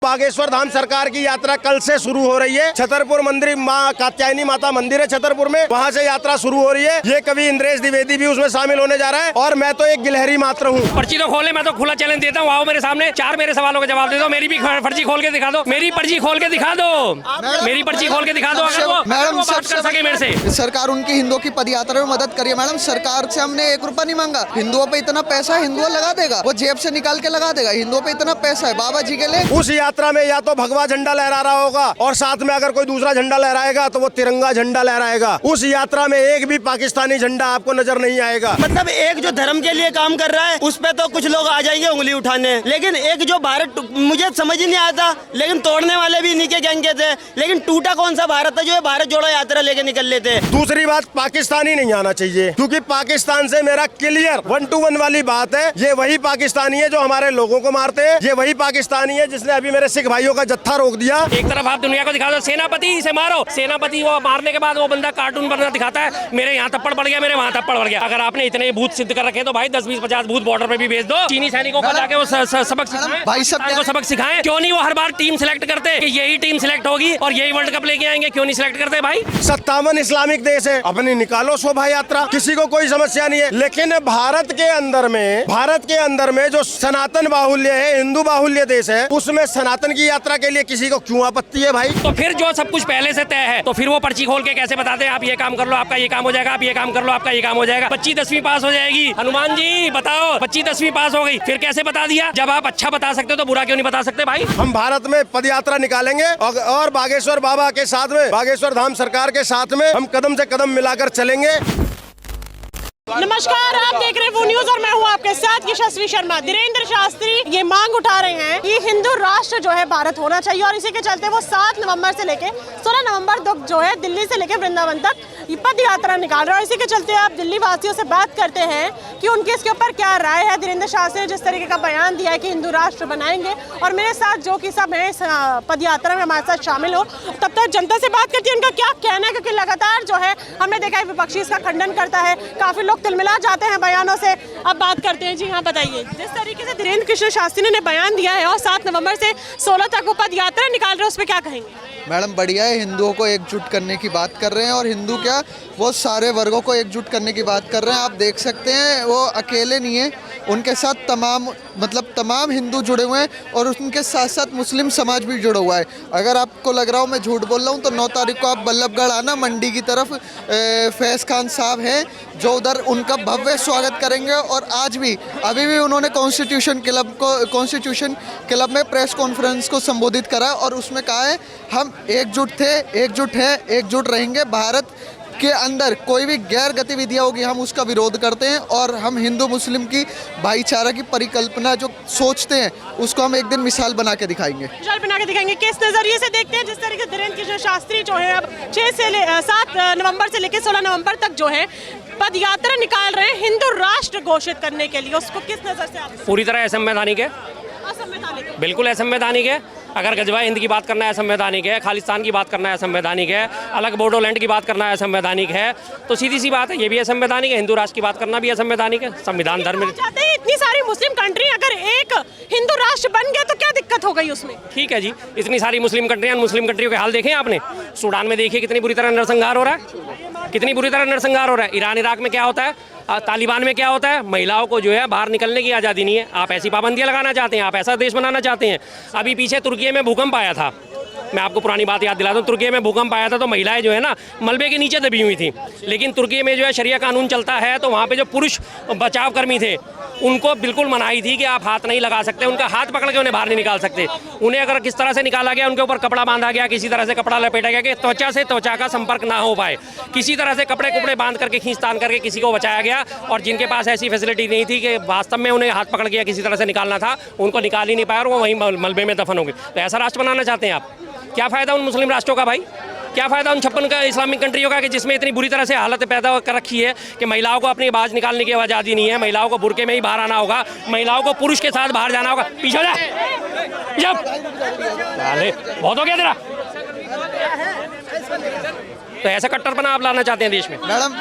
बागेश्वर धाम सरकार की यात्रा कल से शुरू हो रही है। छतरपुर मंदिर माँ कात्यायनी माता मंदिर है छतरपुर में, वहाँ से यात्रा शुरू हो रही है। ये कवि इंद्रेश द्विवेदी भी उसमें शामिल होने जा रहा है और मैं तो एक गिलहरी मात्र हूँ। पर्ची तो खोले, मैं तो खुला चैलेंज देता हूँ, आओ मेरे सामने 4 मेरे सवालों के जवाब दे दो। मेरी भी पर्ची खोल के दिखा दो, मेरी पर्ची खोल के दिखा दो, मेरी पर्ची खोल के दिखा दो। अगर वो बात कर सके मेरे से। सरकार उनकी हिंदुओं की पदयात्रा में मदद करिए मैडम। सरकार से हमने 1 रुपया नहीं मांगा। हिंदुओं पे इतना पैसा है, हिंदुओं लगा देगा, वो जेब से निकाल के लगा देगा। हिंदुओं पे इतना पैसा है बाबा जी के लिए। उस यात्रा में या तो भगवा झंडा लहरा रहा होगा और साथ में अगर कोई दूसरा झंडा लहराएगा तो वो तिरंगा झंडा लहराएगा। उस यात्रा में एक भी पाकिस्तानी झंडा आपको नजर नहीं आएगा। मतलब एक जो धर्म के लिए काम कर रहा है उस पे तो कुछ लोग आ जाएंगे उंगली उठाने, लेकिन एक जो भारत, मुझे समझ ही नहीं आता, लेकिन तोड़ने वाले भी इन्हीं के गैंग के थे। लेकिन टूटा कौन सा भारत है जो ये भारत जोड़ो यात्रा लेके निकल लेते। दूसरी बात, पाकिस्तानी नहीं आना चाहिए, क्योंकि पाकिस्तान से मेरा क्लियर 1 to 1 वाली बात है। ये वही पाकिस्तानी है जो हमारे लोगों को मारते हैं। ये वही पाकिस्तानी है जिसने अभी मेरे सिख भाइयों का जत्था रोक दिया। एक तरफ आप दुनिया को दिखा दो सेनापति से मारो, सेनापति वो मारने के बाद वो बंदा कार्टून बनना दिखाता है, मेरे यहाँ थप्पड़ पड़ गया, मेरे वहाँ थप्पड़ पड़ गया। अगर आपने इतने भूत सिद्ध कर रखे तो भाई 10, 20, 50 भूत बॉर्डर पे भी भेज दो। चीनी सैनिकों को जाके वो सबक सिखाएं, भाई सब सबक सिखाएं। क्यों नहीं वो हर बार टीम सिलेक्ट करते कि यही टीम सिलेक्ट होगी और यही वर्ल्ड कप लेके आएंगे? क्यों नहीं सिलेक्ट करते भाई? 57 इस्लामिक देश है, अपनी निकालो शोभा यात्रा, किसी को कोई समस्या नहीं है। लेकिन भारत के अंदर में जो सनातन बाहुल्य है, हिंदू बाहुल्य देश है, उसमें सनातन की यात्रा के लिए किसी को क्यों आपत्ति है भाई? तो फिर जो सब कुछ पहले से तय है तो फिर वो पर्ची खोल के कैसे बताते हैं आप ये काम कर लो आपका ये काम हो जाएगा, आप ये काम कर लो आपका ये काम हो जाएगा। 25 10वीं पास हो जाएगी। हनुमान जी बताओ, 25 10वीं पास हो गई, फिर कैसे बता दिया? जब आप अच्छा बता सकते हो तो बुरा क्यों नहीं बता सकते भाई? हम भारत में पदयात्रा निकालेंगे और बागेश्वर बाबा के साथ में, बागेश्वर धाम सरकार के साथ में हम कदम से कदम मिलाकर चलेंगे। नमस्कार, आप देख रहे हैं वो न्यूज और मैं हूँ आपके साथ यशस्वी शर्मा। धीरेन्द्र शास्त्री ये मांग उठा रहे हैं कि हिंदू राष्ट्र जो है भारत होना चाहिए और इसी के चलते वो 7 नवंबर से लेके 16 नवंबर तक जो है दिल्ली से लेके वृंदावन तक पद यात्रा निकाल रहे हैं। इसी के चलते आप दिल्ली वासियों से बात करते हैं कि उनकी इसके ऊपर क्या राय है। धीरेन्द्र शास्त्री ने जिस तरीके का बयान दिया है कि हिंदू राष्ट्र बनाएंगे, और मेरे साथ जो कि सब है इस पद यात्रा में हमारे साथ शामिल हो, तब तक जनता से बात करती है उनका क्या कहना है, क्योंकि लगातार जो है हमने देखा है विपक्षी इसका खंडन करता है, काफी लोग तिलमिला जाते हैं बयानों से। अब बात करते हैं। जी हाँ, बताइए, जिस तरीके से धीरेन्द्र कृष्ण शास्त्री ने बयान दिया है और 7 नवंबर से 16 तक वो पद यात्रा निकाल रहे हैं, उस पर क्या कहेंगे? मैडम बढ़िया है, हिंदुओं को एकजुट करने की बात कर रहे हैं और हिंदू क्या वो सारे वर्गों को एकजुट करने की बात कर रहे हैं। आप देख सकते हैं वो अकेले नहीं है, उनके साथ तमाम हिंदू जुड़े हुए हैं और उनके साथ साथ मुस्लिम समाज भी जुड़ा हुआ है। अगर आपको लग रहा हो मैं झूठ बोल रहा हूँ तो 9 तारीख को आप बल्लभगढ़ आना, मंडी की तरफ फैज़ खान साहब हैं जो उधर उनका भव्य स्वागत करेंगे। और अभी भी उन्होंने कॉन्स्टिट्यूशन क्लब में प्रेस कॉन्फ्रेंस को संबोधित करा और उसमें कहा है हम एकजुट रहेंगे। भारत के अंदर कोई भी गैर गतिविधियाँ होगी हम उसका विरोध करते हैं और हम हिंदू मुस्लिम की भाईचारा की परिकल्पना जो सोचते हैं उसको हम एक दिन मिसाल बना के दिखाएंगे। किस नजरिए से देखते हैं जिस तरीके से धीरेन्द्र कृष्ण शास्त्री जो है अब 7 नवंबर से लेकर 16 नवंबर तक जो है पद यात्रा निकाल रहे हैं हिंदू राष्ट्र घोषित करने के लिए, उसको किस नजर से आप? पूरी तरह असंवैधानिक है, बिल्कुल असंवैधानिक है। अगर गजवा हिंद की बात करना है असंवैधानिक है, खालिस्तान की बात करना है असंवैधानिक है, अलग बोडोलैंड की बात करना है असंवैधानिक है, तो सीधी सी बात है ये भी असंवैधानिक है। हिंदू राष्ट्र की बात करना भी असंवैधानिक है। संविधान धर्म चाहते हैं इतनी सारी मुस्लिम कंट्री अगर एक हिंदू राष्ट्र बन गया तो क्या दिक्कत हो गई उसमें? ठीक है जी, इतनी सारी मुस्लिम कंट्रियों के हाल देखें आपने। सूडान में देखिए कितनी बुरी तरह नरसंहार हो रहा है, कितनी बुरी तरह नरसंहार हो रहा है। ईरान इराक में क्या होता है, तालिबान में क्या होता है, महिलाओं को जो है बाहर निकलने की आज़ादी नहीं है। आप ऐसी पाबंदियां लगाना चाहते हैं, आप ऐसा देश बनाना चाहते हैं। अभी पीछे तुर्की में भूकंप आया था, मैं आपको पुरानी बात याद दिलाता हूँ। तुर्की में भूकंप आया था तो महिलाएं जो है ना मलबे के नीचे दबी हुई थी, लेकिन तुर्की में जो है शरिया कानून चलता है तो वहाँ पे जो पुरुष बचाव कर्मी थे उनको बिल्कुल मनाही थी कि आप हाथ नहीं लगा सकते, उनका हाथ पकड़ के उन्हें बाहर नहीं निकाल सकते। उन्हें अगर किस तरह से निकाला गया, उनके ऊपर कपड़ा बांधा गया, किसी तरह से कपड़ा लपेटा गया कि त्वचा से त्वचा का संपर्क ना हो पाए, किसी तरह से कपड़े बांध करके खींचतान करके किसी को बचाया गया। और जिनके पास ऐसी फैसिलिटी नहीं थी कि वास्तव में उन्हें हाथ पकड़ के किसी तरह से निकालना था, उनको निकाल ही नहीं पाया और वो वहीं मलबे में दफन हो गए। तो ऐसा राष्ट्र बनाना चाहते हैं आप? क्या फ़ायदा उन मुस्लिम राष्ट्रों का भाई? क्या फ़ायदा उन 56 का इस्लामिक कंट्रियों का कि जिसमें इतनी बुरी तरह से हालत पैदा कर रखी है कि महिलाओं को अपनी आवाज़ निकालने की आज़ादी नहीं है, महिलाओं को बुर्के में ही बाहर आना होगा, महिलाओं को पुरुष के साथ बाहर जाना होगा। पीछे हो जा, बहुत हो गया तेरा। तो ऐसा कट्टरपना आप लाना चाहते हैं देश में? मैडम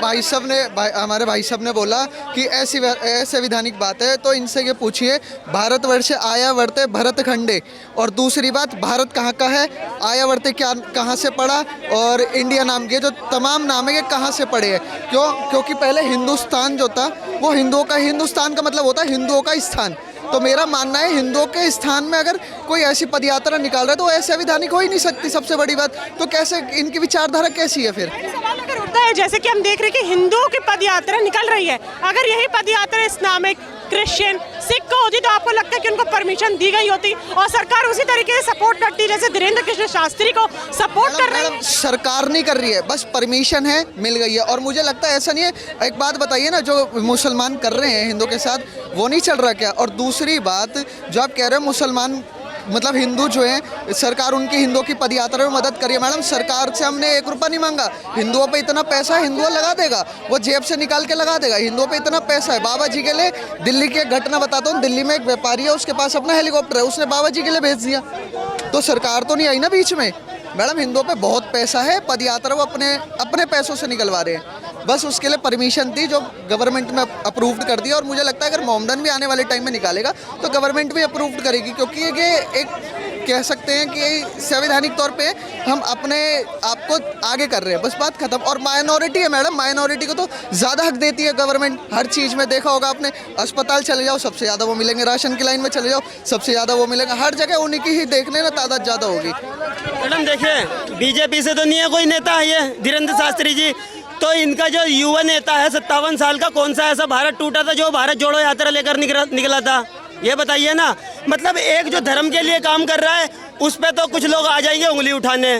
हमारे भाई साहब ने बोला कि ऐसी संवैधानिक बात है, तो इनसे ये पूछिए, भारतवर्ष आया वर्ते भरत खंडे, और दूसरी बात, भारत कहाँ का है, आया वर्ते क्या कहाँ से पढ़ा, और इंडिया नाम के जो तमाम नाम है ये कहाँ से पढ़े हैं? क्योंकि पहले हिंदुस्तान जो था वो हिंदुओं का, हिंदुस्तान का मतलब होता है हिंदुओं का स्थान। तो मेरा मानना है हिंदुओं के स्थान में अगर कोई ऐसी पदयात्रा निकाल रहा है तो असंवैधानिक हो ही नहीं सकती, सबसे बड़ी बात। तो कैसे इनकी विचारधारा कैसी है फिर? सवाल अगर उठता है, जैसे कि हम देख रहे हैं कि हिंदुओं की पदयात्रा निकल रही है, अगर यही पदयात्रा इस्लामिक, क्रिश्चियन, सिख को होती तो आपको लगता है कि उनको परमिशन दी गई होती और सरकार उसी तरीके से सपोर्ट करती, जैसे धीरेन्द्र कृष्ण शास्त्री को सपोर्ट कर रही है? सरकार नहीं कर रही है, बस परमिशन है, मिल गई है। और मुझे लगता है ऐसा नहीं है। एक बात बताइए ना, जो मुसलमान कर रहे हैं हिंदू के साथ, वो नहीं चल रहा क्या? और दूसरी बात, जो आप कह रहे हो मुसलमान मतलब हिंदू जो है, सरकार उनकी हिंदुओं की पदयात्रा में मदद करिए। मैडम, सरकार से हमने 1 रुपया नहीं मांगा। हिंदुओं पे इतना पैसा है, हिंदुओं लगा देगा, वो जेब से निकाल के लगा देगा। हिंदुओं पे इतना पैसा है। बाबा जी के लिए, दिल्ली की एक घटना बताता हूँ, दिल्ली में एक व्यापारी है, उसके पास अपना हेलीकॉप्टर है, उसने बाबा जी के लिए भेज दिया। तो सरकार तो नहीं आई ना बीच में। मैडम, हिंदुओं पे बहुत पैसा है, पदयात्रा वो अपने पैसों से निकलवा रहे हैं। बस उसके लिए परमिशन थी जो गवर्नमेंट में अप्रूव्ड कर दिया। और मुझे लगता है अगर मोमडन भी आने वाले टाइम में निकालेगा तो गवर्नमेंट भी अप्रूव्ड करेगी, क्योंकि ये एक कह सकते हैं कि संवैधानिक तौर पे हम अपने आप को आगे कर रहे हैं, बस बात खत्म। और माइनॉरिटी है मैडम, माइनॉरिटी को तो ज़्यादा हक देती है गवर्नमेंट हर चीज़ में। देखा होगा आपने, अस्पताल चले जाओ सबसे ज़्यादा वो मिलेंगे, राशन की लाइन में चले जाओ सबसे ज़्यादा वो मिलेगा, हर जगह उन्हीं की ही देखने ना तादाद ज़्यादा होगी। मैडम देखिए, बीजेपी से तो नहीं है कोई नेता, ये धीरेन्द्र शास्त्री जी, तो इनका जो युवा नेता है 57 साल का, कौन सा ऐसा भारत टूटा था जो भारत जोड़ो यात्रा लेकर निकला था? ये बताइए ना। मतलब एक जो धर्म के लिए काम कर रहा है उस पे तो कुछ लोग आ जाएंगे उंगली उठाने,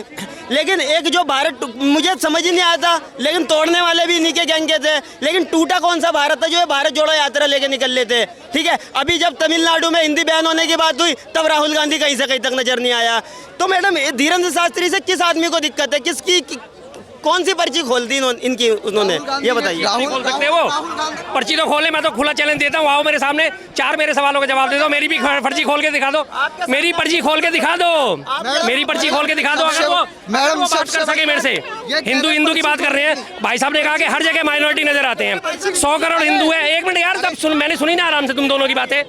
लेकिन एक जो भारत, मुझे समझ ही नहीं आता, लेकिन तोड़ने वाले भी इन्हीं के गैंग के थे, लेकिन टूटा कौन सा भारत था जो है भारत जोड़ो यात्रा लेके निकल लेते? ठीक है, अभी जब तमिलनाडु में हिंदी बैन होने की बात हुई तब राहुल गांधी कहीं से कहीं तक नजर नहीं आया। तो मैडम, धीरेन्द्र शास्त्री से किस आदमी को दिक्कत है? किसकी कौन सी पर्ची खोल दी इनकी उन्होंने? ये बताइए। खोल सकते हैं वो पर्ची तो खोले, मैं तो खुला चैलेंज देता हूँ, आओ मेरे सामने, 4 मेरे सवालों का जवाब दे दो। मेरी भी पर्ची खोल के दिखा दो, मेरी पर्ची खोल के दिखा दो, मेरी पर्ची खोल के दिखा दो। अगर वो बात कर सके मेरे से, हिंदू की बात कर रहे हैं। भाई साहब ने कहा कि हर जगह माइनॉरिटी नजर आते हैं, 100 करोड़ हिंदू है। 1 मिनट यार, तब मैंने सुनी ना आराम से तुम दोनों की बातें।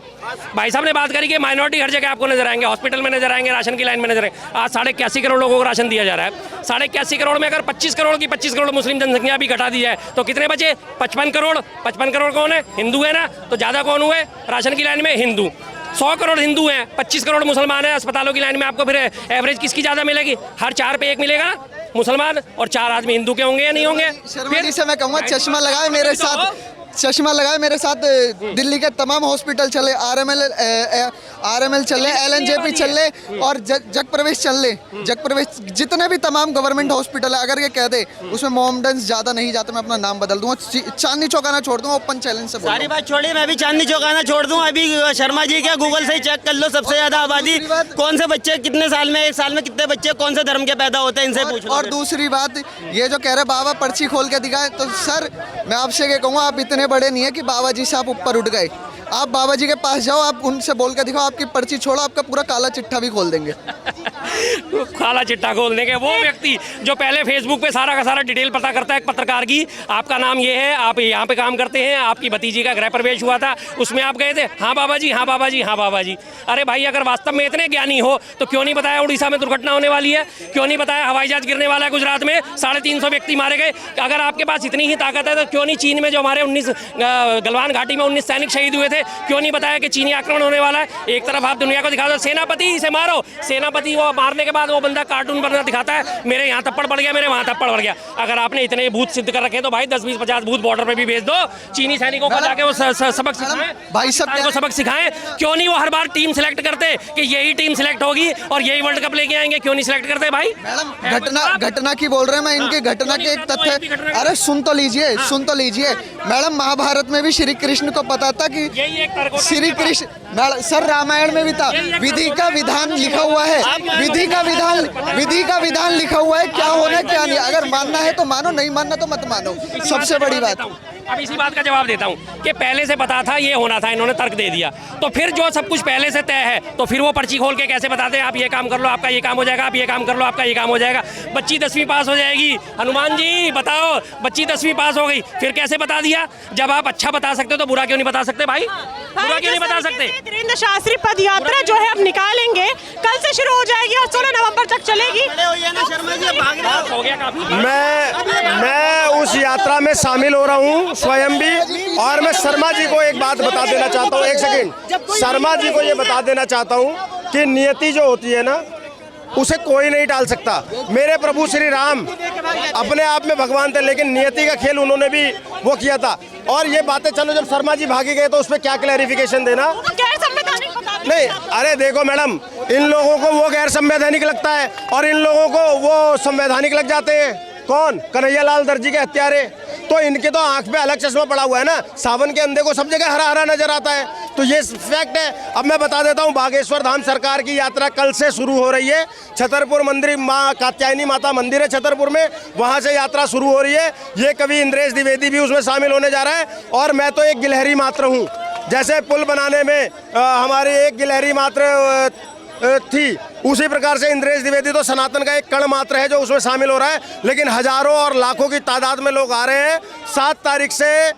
भाई साहब ने बात करी कि माइनॉरिटी हर जगह आपको नजर आएंगे, हॉस्पिटल में नजर आएंगे, राशन की लाइन में नजर आएंगे। आज 81 करोड़ लोगों को राशन दिया जा रहा है। 81 करोड़ में अगर 25 करोड़ की 25 करोड़ मुस्लिम जनसंख्या भी घटा दी जाए तो कितने बचे? 55 करोड़। 55 करोड़ कौन है? हिंदू है ना, तो ज्यादा कौन हुए राशन की लाइन में? हिंदू। 100 करोड़ हिंदू हैं, 25 करोड़ मुसलमान हैं। अस्पतालों की लाइन में आपको फिर एवरेज किसकी ज्यादा मिलेगी? हर 4 पे 1 मिलेगा मुसलमान, और 4 आदमी हिंदू के होंगे या नहीं होंगे? शर्मा जी से मैं कहूँगा चश्मा लगाए मेरे साथ, चश्मा लगाए मेरे साथ, दिल्ली के तमाम हॉस्पिटल चले, आरएमएल चल रहे, LNJP चल रहे, और जग प्रवेश चल रहे, जग प्रवेश, जितने भी तमाम गवर्नमेंट हॉस्पिटल है, अगर ये कह दे उसमें मोमडन्स ज़्यादा नहीं जाते, मैं अपना नाम बदल दूंगा, चांदनी चौकाना छोड़ दूंगा, ओपन चैलेंज से। सारी बात छोड़िए, मैं भी चांदनी चौकाना छोड़ दूं। अभी शर्मा जी क्या गूगल से ही चेक कर लो, सबसे ज्यादा आबादी कौन से बच्चे कितने साल में, 1 साल में कितने बच्चे कौन से धर्म के पैदा होते हैं, इनसे पूछ लो। और दूसरी बात, ये जो कह रहे बाबा पर्ची खोल के दिखाए, तो सर मैं आपसे क्या कहूँगा, आप इतने बड़े नहीं है कि बाबा जी से आप ऊपर उठ गए। आप बाबा जी के पास जाओ, आप उनसे बोल के दिखाओ, आपकी पर्ची छोड़ो, आपका पूरा काला चिट्ठा भी खोल देंगे। काला चिट्ठा खोल देंगे। वो व्यक्ति जो पहले फेसबुक पे सारा का सारा डिटेल पता करता है पत्रकार की, आपका नाम ये है, आप यहाँ पे काम करते हैं, आपकी भतीजी का गृह प्रवेश हुआ था, उसमें आप गए थे, हाँ बाबा जी, हाँ बाबा जी, हाँ बाबा जी। अरे भाई, अगर वास्तव में इतने ज्ञानी हो तो क्यों नहीं बताया उड़ीसा में दुर्घटना होने वाली है? क्यों नहीं बताया हवाई जहाज गिरने वाला है गुजरात में, 350 व्यक्ति मारे गए? अगर आपके पास इतनी ही ताकत है तो क्यों नहीं चीन में जो हमारे 19 गलवान घाटी में 19 सैनिक शहीद हुए थे, क्यों नहीं बताया कि चीनी आक्रमण होने वाला है? एक तरफ आप दुनिया को दिखा दो, सेनापति से मारो, सेनापति वो मारने के बाद वो बंदा कार्टून बनना दिखाता है, मेरे यहाँ थप्पड़ पड़ गया, मेरे वहाँ थप्पड़ पड़ गया। अगर आपने इतने भूत सिद्ध कर रखे तो भाई 10, 20, 50 भूत बॉर्डर पे भी भेज दो, चीनी सैनिकों को जाके वो सबक सिखाएं, भाई साहब को सबक सिखाएं। क्यों नहीं वो हर बार टीम सिलेक्ट करते कि यही टीम सिलेक्ट होगी और यही वर्ल्ड कप लेके आएंगे? क्यों नहीं सिलेक्ट करते भाई? मैडम, घटना की बोल रहे हैं, मैं इनकी घटना के एक तथ्य, अरे सुन तो लीजिए मैडम, महाभारत में भी श्री कृष्ण को पता था कि सर रामायण में भी था, विधि का विधान लिखा हुआ है, विधि का विधान लिखा हुआ है, क्या होना क्या नहीं। अगर मानना है तो मानो, नहीं मानना तो मत मानो, सबसे बड़ी बात। अब इसी बात का जवाब देता हूँ कि पहले से पता था ये होना था, इन्होंने तर्क दे दिया, तो फिर जो सब कुछ पहले से तय है तो फिर वो पर्ची खोल के कैसे बताते हैं आप ये काम कर लो आपका ये काम हो जाएगा, आप ये काम कर लो आपका ये काम हो जाएगा। बच्ची 10वीं पास हो जाएगी, हनुमान जी बताओ, बच्ची 10वीं पास हो गई, फिर कैसे बता दिया? जब आप अच्छा बता सकते हो तो बुरा क्यों नहीं बता सकते भाई? बुरा क्यों नहीं बता सकते? धीरेन्द्र शास्त्री पद यात्रा जो है अब निकालेंगे, कल से शुरू हो जाएगी और 16 नवंबर तक चलेगी। हो गया काफी। मैं उस यात्रा में शामिल हो रहा हूँ स्वयं भी, और मैं शर्मा जी को एक बात बता देना चाहता हूँ, एक सेकंड, शर्मा जी को ये बता देना चाहता हूँ कि नियति जो होती है ना उसे कोई नहीं टाल सकता। मेरे प्रभु श्री राम अपने आप में भगवान थे, लेकिन नियति का खेल उन्होंने भी वो किया था। और ये बातें चलो जब शर्मा जी भागे गए तो उस पर क्या क्लैरिफिकेशन देना? नहीं, अरे देखो मैडम, इन लोगों को वो गैर संवैधानिक लगता है और इन लोगों को वो संवैधानिक लग जाते हैं। कौन? कन्हैया लाल दर्जी के हत्यारे। तो इनके तो आंख पे अलग चश्मा पड़ा हुआ है ना, सावन के अंधे को सब जगह हरा हरा नजर आता है, तो ये फैक्ट है। अब मैं बता देता हूँ, बागेश्वर धाम सरकार की यात्रा कल से शुरू हो रही है। छतरपुर मंदिर, माँ कात्यायनी माता मंदिर है छतरपुर में, वहाँ से यात्रा शुरू हो रही है। ये कवि इंद्रेश द्विवेदी भी उसमें शामिल होने जा रहा है, और मैं तो एक गिलहरी मात्र हूँ। जैसे पुल बनाने में हमारी एक गिलहरी मात्र थी, उसी प्रकार से इंद्रेश द्विवेदी तो सनातन का एक कण मात्र है जो उसमें शामिल हो रहा है। लेकिन हजारों और लाखों की तादाद में लोग आ रहे हैं। 7 तारीख से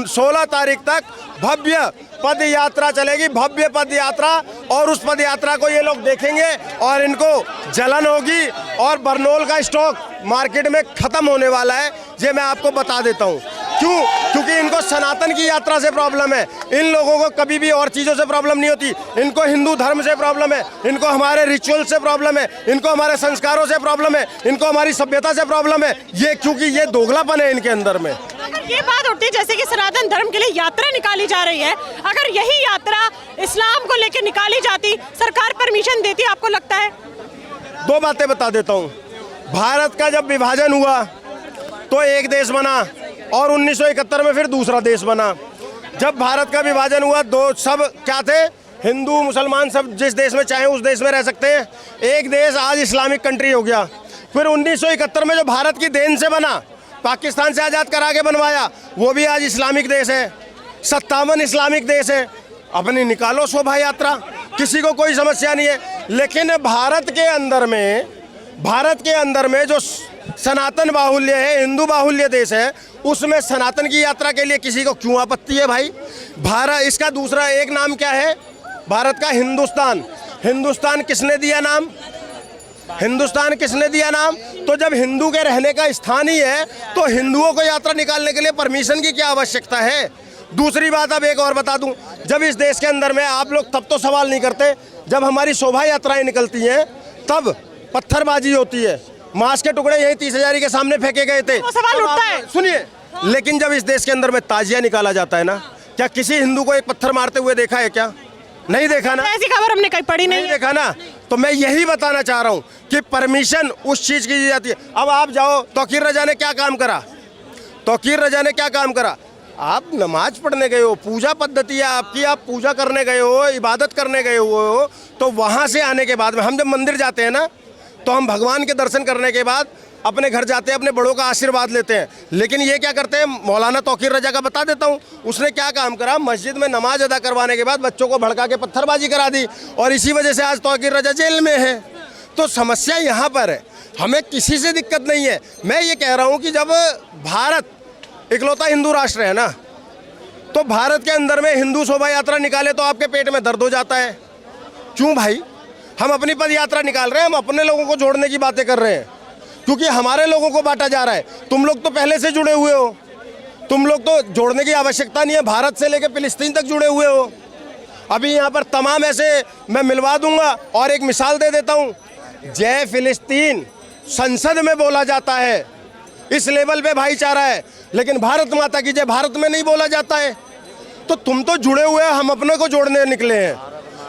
16 तारीख तक भव्य पद यात्रा चलेगी, भव्य पद यात्रा, और उस पद यात्रा को ये लोग देखेंगे और इनको जलन होगी और बरनोल का स्टॉक मार्केट में खत्म होने वाला है। ये मैं आपको बता देता हूँ। क्यों? क्योंकि इनको सनातन की यात्रा से प्रॉब्लम है। इन लोगों को कभी भी और चीज़ों से प्रॉब्लम नहीं होती। इनको हिंदू धर्म से प्रॉब्लम है, इनको हमारे रिचुअल से प्रॉब्लम है, इनको हमारे संस्कारों से प्रॉब्लम है, इनको हमारी सभ्यता से प्रॉब्लम है। ये क्योंकि ये दोगलापन है इनके अंदर में। अगर ये बात उठती जैसे कि सनातन धर्म के लिए यात्रा निकाली जा रही है, अगर यही यात्रा इस्लाम को लेकर निकाली जाती, सरकार परमिशन देती, आपको लगता है? 2 बातें बता देता हूँ। भारत का जब विभाजन हुआ तो एक देश बना और 1971 में फिर दूसरा देश बना। जब भारत का विभाजन हुआ दो सब क्या थे, हिंदू मुसलमान सब जिस देश में चाहे उस देश में रह सकते हैं। एक देश आज इस्लामिक कंट्री हो गया। फिर 1971 में जो भारत की देन से बना, पाकिस्तान से आज़ाद करा के बनवाया, वो भी आज इस्लामिक देश है। 57 इस्लामिक देश है। अपनी निकालो शोभा यात्रा, किसी को कोई समस्या नहीं है। लेकिन भारत के अंदर में जो सनातन बाहुल्य है, हिंदू बाहुल्य देश है, उसमें सनातन की यात्रा के लिए किसी को क्यों आपत्ति है भाई? भारत, इसका दूसरा एक नाम क्या है भारत का? हिंदुस्तान। हिंदुस्तान किसने दिया नाम? हिंदुस्तान किसने दिया नाम? तो जब हिंदू के रहने का स्थान ही है तो हिंदुओं को यात्रा निकालने के लिए परमिशन की क्या आवश्यकता है? दूसरी बात अब एक और बता दूं, जब इस देश के अंदर में आप लोग तब तो सवाल नहीं करते, जब हमारी शोभा यात्राएं निकलती हैं तब पत्थरबाजी होती है, मांस के टुकड़े यही 30,000 के सामने फेंके गए थे, तो सवाल उठता है। सुनिए, लेकिन जब इस देश के अंदर में ताजिया निकाला जाता है ना, क्या किसी हिंदू को एक पत्थर मारते हुए देखा है क्या? नहीं देखा ना। ऐसी खबर हमने कहीं पढ़ी नहीं देखा ना। तो मैं यही बताना चाह रहा हूँ कि परमिशन उस चीज की दी जाती है। अब आप जाओ, तौकीर रजा ने क्या काम करा? तौकीर रजा ने क्या काम करा? आप नमाज पढ़ने गए हो, पूजा पद्धति है आपकी, आप पूजा करने गए हो, इबादत करने गए हो, तो वहाँ से आने के बाद में हम जब मंदिर जाते हैं ना, तो हम भगवान के दर्शन करने के बाद अपने घर जाते हैं, अपने बड़ों का आशीर्वाद लेते हैं। लेकिन ये क्या करते हैं, मौलाना तौकीर रजा का बता देता हूँ, उसने क्या काम करा, मस्जिद में नमाज अदा करवाने के बाद बच्चों को भड़का के पत्थरबाजी करा दी, और इसी वजह से आज तौकीर रजा जेल में है। तो समस्या यहाँ पर है, हमें किसी से दिक्कत नहीं है। मैं ये कह रहा हूँ कि जब भारत इकलौता हिंदू राष्ट्र है ना, तो भारत के अंदर में हिंदू शोभा यात्रा निकाले तो आपके पेट में दर्द हो जाता है। क्यों भाई? हम अपनी पद यात्रा निकाल रहे हैं, हम अपने लोगों को जोड़ने की बातें कर रहे हैं, क्योंकि हमारे लोगों को बांटा जा रहा है। तुम लोग तो पहले से जुड़े हुए हो, तुम लोग तो जोड़ने की आवश्यकता नहीं है, भारत से लेकर फिलिस्तीन तक जुड़े हुए हो। अभी यहाँ पर तमाम ऐसे मैं मिलवा दूंगा। और एक मिसाल दे देता हूँ, जय फिलिस्तीन संसद में बोला जाता है, इस लेवल पे भाईचारा है, लेकिन भारत माता की जय भारत में नहीं बोला जाता है। तो तुम तो जुड़े हुए हैं, हम अपने को जोड़ने निकले हैं,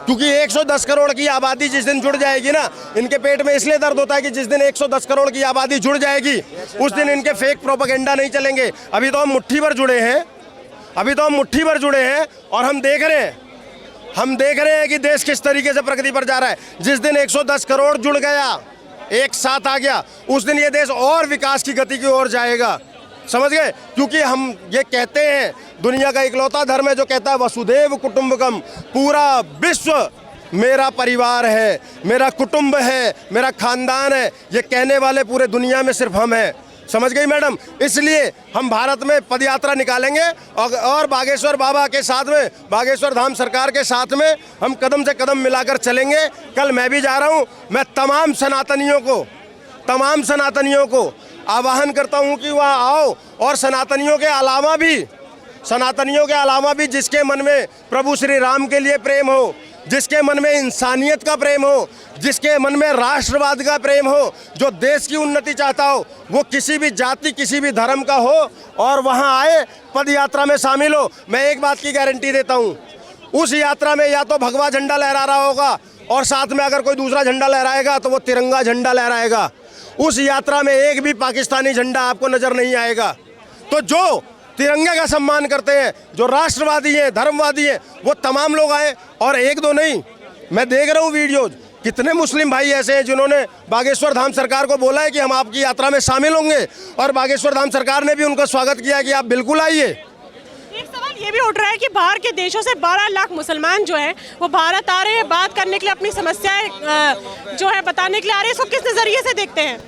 क्योंकि 110 करोड़ की आबादी जिस दिन जुड़ जाएगी ना, इनके पेट में इसलिए दर्द होता है कि जिस दिन 110 करोड़ की आबादी जुड़ जाएगी उस दिन इनके फेक प्रोपेगेंडा नहीं चलेंगे। अभी तो हम मुट्ठी भर जुड़े हैं, और हम देख रहे हैं हम देख रहे हैं कि देश किस तरीके से प्रगति पर जा रहा है। जिस दिन 110 करोड़ जुड़ गया, एक साथ आ गया, उस दिन ये देश और विकास की गति की ओर जाएगा। समझ गए? क्योंकि हम ये कहते हैं, दुनिया का इकलौता धर्म है जो कहता है वसुदेव कुटुंबकम, पूरा विश्व मेरा परिवार है, मेरा कुटुंब है, मेरा खानदान है। ये कहने वाले पूरे दुनिया में सिर्फ हम हैं। समझ गई मैडम? इसलिए हम भारत में पदयात्रा निकालेंगे और बागेश्वर बाबा के साथ में, बागेश्वर धाम सरकार के साथ में हम कदम से कदम मिलाकर चलेंगे। कल मैं भी जा रहा हूँ। मैं तमाम सनातनियों को आह्वान करता हूँ कि वहाँ आओ, और सनातनियों के अलावा भी जिसके मन में प्रभु श्री राम के लिए प्रेम हो, जिसके मन में इंसानियत का प्रेम हो, जिसके मन में राष्ट्रवाद का प्रेम हो, जो देश की उन्नति चाहता हो, वो किसी भी जाति किसी भी धर्म का हो और वहाँ आए, पद यात्रा में शामिल हो। मैं एक बात की गारंटी देता हूँ, उस यात्रा में या तो भगवा झंडा लहरा रहा होगा और साथ में अगर कोई दूसरा झंडा लहराएगा तो वो तिरंगा झंडा लहराएगा। उस यात्रा में एक भी पाकिस्तानी झंडा आपको नजर नहीं आएगा। तो जो तिरंगे का सम्मान करते हैं, जो राष्ट्रवादी हैं, धर्मवादी हैं, वो तमाम लोग आए। और एक दो नहीं, मैं देख रहा हूँ वीडियोज, कितने मुस्लिम भाई ऐसे हैं जिन्होंने बागेश्वर धाम सरकार को बोला है कि हम आपकी यात्रा में शामिल होंगे, और बागेश्वर धाम सरकार ने भी उनका स्वागत किया कि आप बिल्कुल आइए। एक सवाल ये भी उठ रहा है कि बाहर के देशों से 12 लाख मुसलमान जो हैं वो भारत आ रहे हैं बात करने के लिए, अपनी समस्याएं जो है बताने के लिए आ रहे हैं। इसको किस नजरिए से देखते हैं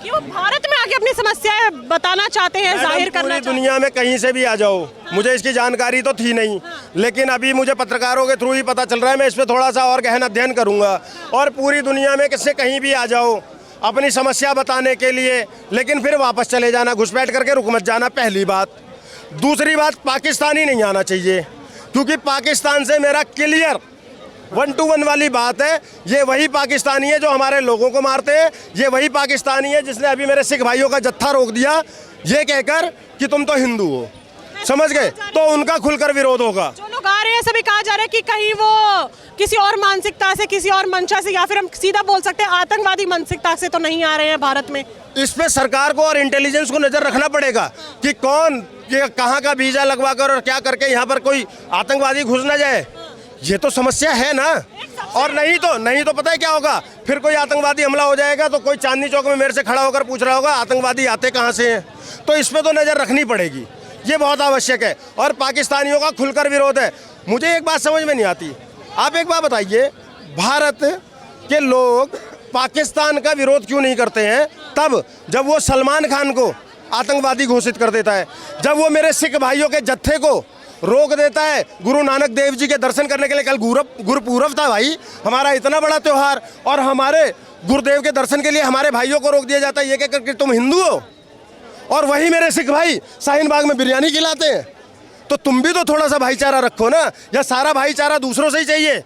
कि वो भारत में आके अपनी समस्याएं बताना चाहते हैं, जाहिर करना चाहते हैं? दुनिया में कहीं से भी आ जाओ, मुझे इसकी जानकारी तो थी नहीं, लेकिन अभी मुझे पत्रकारों के थ्रू ही पता चल रहा है। मैं इस पर थोड़ा सा और गहन अध्ययन करूंगा। और पूरी दुनिया में किससे कहीं भी आ जाओ अपनी समस्या बताने के लिए, लेकिन फिर वापस चले जाना, घुसपैठ करके रुक मत जाना, पहली बात। दूसरी बात, पाकिस्तानी नहीं आना चाहिए, क्योंकि पाकिस्तान से मेरा क्लियर 1-to-1 वाली बात है। ये वही पाकिस्तानी है जो हमारे लोगों को मारते हैं, ये वही पाकिस्तानी है जिसने अभी मेरे सिख भाइयों का जत्था रोक दिया ये कहकर कि तुम तो हिंदू हो। समझ गए? तो उनका खुलकर विरोध होगा। जो लोग आ रहे हैं सभी कहा जा रहा है कि कहीं वो किसी और मानसिकता से, किसी और मंशा से, या फिर हम सीधा बोल सकते हैं आतंकवादी मानसिकता से तो नहीं आ रहे हैं भारत में। इस पे सरकार को और इंटेलिजेंस को नजर रखना पड़ेगा कि कौन ये कहाँ का वीजा लगवा कर और क्या करके यहाँ पर कोई आतंकवादी घुस ना जाए। ये तो समस्या है ना। और नहीं तो पता है क्या होगा, फिर कोई आतंकवादी हमला हो जाएगा तो कोई चांदनी चौक में मेरे से खड़ा होकर पूछ रहा होगा आतंकवादी आते कहाँ से हैं। तो इस पे तो नज़र रखनी पड़ेगी, ये बहुत आवश्यक है। और पाकिस्तानियों का खुलकर विरोध है। मुझे एक बात समझ में नहीं आती, आप एक बात बताइए, भारत के लोग पाकिस्तान का विरोध क्यों नहीं करते हैं तब जब वो सलमान खान को आतंकवादी घोषित कर देता है, जब वो मेरे सिख भाइयों के जत्थे को रोक देता है गुरु नानक देव जी के दर्शन करने के लिए। कल गुरुपूरब था भाई, हमारा इतना बड़ा त्यौहार, और हमारे गुरुदेव के दर्शन के लिए हमारे भाइयों को रोक दिया जाता है ये कहकर कि तुम हिंदू हो। और वही मेरे सिख भाई शाहीन बाग में बिरयानी खिलाते हैं। तो तुम भी तो थोड़ा सा भाईचारा रखो ना, या सारा भाईचारा दूसरों से ही चाहिए।